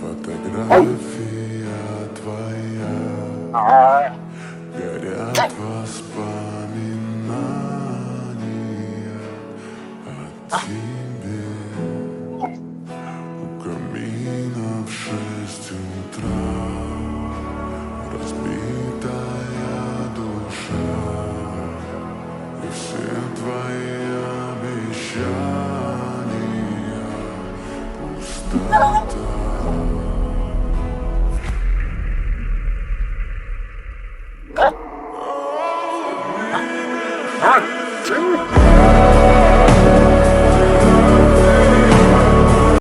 Фотография твоя, горят воспоминания о тебе. У камина в 6 утра разбитая душа, и все твои обещания пустота.